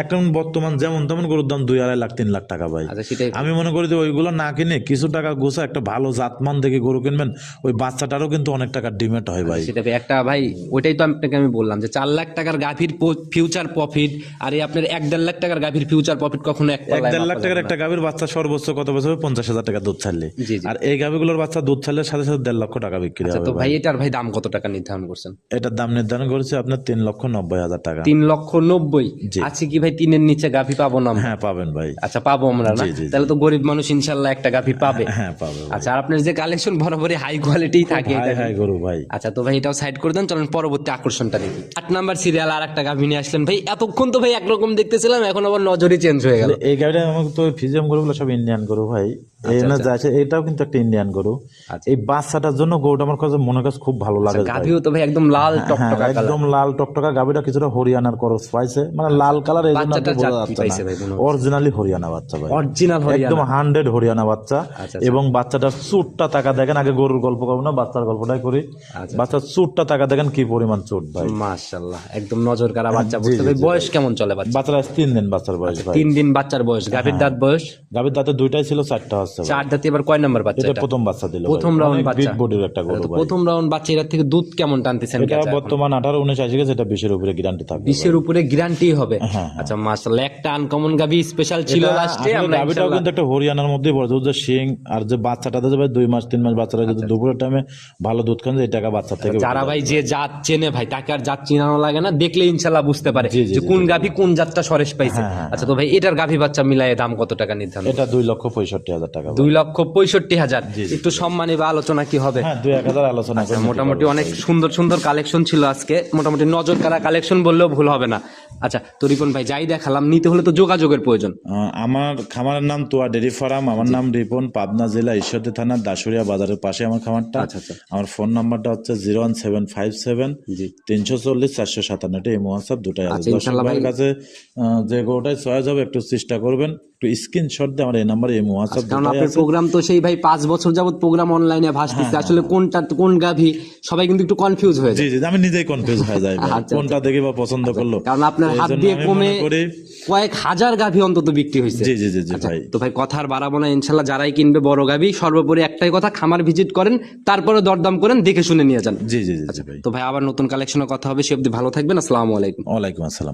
এখন বর্তমান যেমন তেমন গরুর দাম 2-2.5 লাখ 3 লাখ টাকা ভাই। আচ্ছা সেটাই আমি মনে করি যে ওইগুলো না কিনে কিছু টাকা গোছা একটা ভালো জাতমান দেখে গরু কিনবেন, ওই বাচ্চাটারও কিন্তু অনেক টাকার ডিমেট হয় ভাই। সেটা ভাই একটা ভাই, ওইটাই তো আপনাকে আমি বললাম যে 4 লাখ টাকার গাভীর ফিউচার প্রফিট আর এই আপনার 1-1.5 লাখ টাকার গাভীর ফিউচার প্রফিট কখনো এক পাল্লায় 1-1.5 লাখ মাপা টাকার যাবে না। একটা গাভীর বাচ্চা সর্বোচ্চ কত বছর 50,000 টাকা দুধ ছাড়লে, জি, জি। আর এই গাভীগুলোর বাচ্চা দুধ ছাড়লে সাথে সাথে 1.5 লক্ষ টাকা বিক্রি আচ্ছা, হবে তো ভাই। ভাই এটার ভাই দাম কত টাকা নির্ধারণ করছেন? এটার দাম নির্ধারণ করেছে আপনার 3,90,000 টাকা। 3,90,000। জি। আছে কি ভাই 3-এর নিচে গাভী পাবো না আমরা? হ্যাঁ পাবেন ভাই। আচ্ছা পাবো আমরা না? জি, জি, জি। তাহলে তো গরিব মানুষ ইনশাল্লাহ একটা গাভী পাবে। হ্যাঁ পাবে ভাই। আচ্ছা, আর আপনার যে কালেকশন বরাবরই হাই কোয়ালিটি থাকে হাই এটা হাই গরু ভাই। আচ্ছা, তো ভাই এটাও সাইড করে দেন, চলেন পরবর্তী আকর্ষণটা দেখি। 8 নাম্বার সিরিয়াল আর একটা গাভী নিয়ে আসলেন ভাই। এতক্ষণ তো ভাই একরকম দেখতেছিলাম, এখন আবার নজরই চেঞ্জ হয়ে গেল। এই গাড়িটা আমাকে তো ফিজিয়াম গরুগুলো সব ইন্ডিয়ান গরু ভাই। এই না যা আছে এটাও কিন্তু একটা ইন্ডিয়ান গরু। আচ্ছা। এই বাচ্চাটার জন্য গরুটা আমার কাছে মনে কাছে খুব ভালো লাগে ভাই। গাভীও তো ভাই একদম লাল হ্যাঁ, টকটকা কালার। একদম লাল টকটকা। গাভীটা কিছুটা হরিয়ানার করস পাইছে, মানে লাল কালার, এই জন্য বাচ্চাটার বোঝা জাত কি যাচ্ছে পাইছে ভাই মনে না। হচ্ছে? অরিজিনালি হরিয়ানা বাচ্চা ভাই, অরিজিনাল হরিয়ানা। একদম 100 হরিয়ানা বাচ্চা। আচ্ছা, এবং বাচ্চাটার চুটটা টাকা দেখেন, আগে গরুর গল্প করবো না, বাচ্চার গল্পটাই করি। বাচ্চার চুটটা টাকা দেখেন কি পরিমাণ চুট ভাই, মাশাআল্লাহ একদম নজর কাড়া বাচ্চা বলতে ভাই। বয়স কেমন চলে বাচ্চা? বাচ্চারা 3 দিন বাচ্চার বয়স ভাই। 3 দিন বাচ্চার বয়স। গাভীর দাঁত বয়স? গাভীর দাঁতে 2টাই ছিল, 4টা হচ্ছে ভাই। 4 দাঁতে। এবার কয় নাম্বার বাচ্চা এটা এটা? প্রথম বাচ্চা দিল, প্রথম রাউন্ড বাচ্চা। বিগ বডির একটা গরু তো ভাই। প্রথম রাউন্ড বাচ্চা, এর থেকে দুধ কেমন টানতেছেন? এটা বর্তমান 18-19 আসে গেছে, এটা 20-এর উপরে গ্যারান্টি থাকবে। 20-এর উপরে গ্যারান্টি হবে। আচ্ছা মাশাআল্লাহ, একটা আনকমন গাভী স্পেশাল ছিল লাস্টে। আমরা গাভীটাও কিন্তু একটা হরিয়ানার মধ্যেই পড়ে, দুধ শিং আর যে বাচ্চাটা ভাই 2 মাস 3 মাস বাচ্চারা যদি দুপুরের টাইমে ভালো দুধ খান, এই টাকা বাচ্চা থেকে যারা ভাই যে জাত চেনে ভাই, তাকে আর জাত চিনানো লাগে না, দেখলে ইনশাআল্লাহ বুঝতে পারে যে কোন গাভী কোন জাতটা সরেশ পাইছে। আচ্ছা, তো ভাই এটার গাভী বাচ্চা মিলায়ে দাম কত টাকা নির্ধারণ? এটা 2,65,000 টাকা। 2,65,000। একটু সম্মানী বা আলোচনা কি হবে? হ্যাঁ 2-1,000 আলোচনা করে। মোটামুটি অনেক সুন্দর সুন্দর কালেকশন ছিল আজকে, মোটামুটি নজর কাড়া কালেকশন বললেও ভুল হবে না। আচ্ছা, তো রিপন ভাই যাই দেখালাম, নিতে হলে তো যোগাযোগের প্রয়োজন। আমার খামারের নাম তোয়া ডেরি ফার্ম, আমার নাম রিপন, পাবনা জেলা ঈশ্বরদী থানা দাসুরিয়া বাজারের পাশে আমার খামারটা। আচ্ছা, আচ্ছা। আমার ফোন নাম্বারটা হচ্ছে 01757 জি। 340 457। এটা এই হোয়াটসঅ্যাপ দুটাই আছে। আচ্ছা, দর্শক ইনশাআল্লাহ ভাইয়ের ভাই। কাছে যে গরুটাই চয়েস হবে একটু চেষ্টা করবেন, একটু স্ক্রিনশট দিয়ে আমার এই নাম্বারে এই হোয়াটসঅ্যাপ কারণ দুটাই আপনার আছে। প্রোগ্রাম তো সেই ভাই 5 বছর যাবত প্রোগ্রাম অনলাইনে ভাসতেছে, আসলে কোনটা কোন গাভী সবাই কিন্তু একটু কনফিউজ হয়ে যায়। জি জি, আমি নিজেই কনফিউজ হয়ে যাই ভাই, আচ্ছা, কোনটা দেখে বা পছন্দ করলো। কারণ আপনার এই হাত জন্য দিয়ে আমি কমে মনে করি কয়েক হাজার গাভী অন্তত বিক্রি হয়েছে। জি জি জি জি ভাই। তো ভাই কথা আর বাড়াবো না, ইনশাল্লাহ যারাই কিনবে বড় গাভী, সর্বোপরি একটাই কথা, খামার ভিজিট করেন, তারপরে দরদাম করেন, দেখে শুনে নিয়ে যান। জি জি জি জি ভাই। তো ভাই আবার নতুন কালেকশনের কথা হবে, সে অবধি ভালো থাকবেন। আসসালামু আলাইকুম। ওয়ালাইকুম আসসালাম।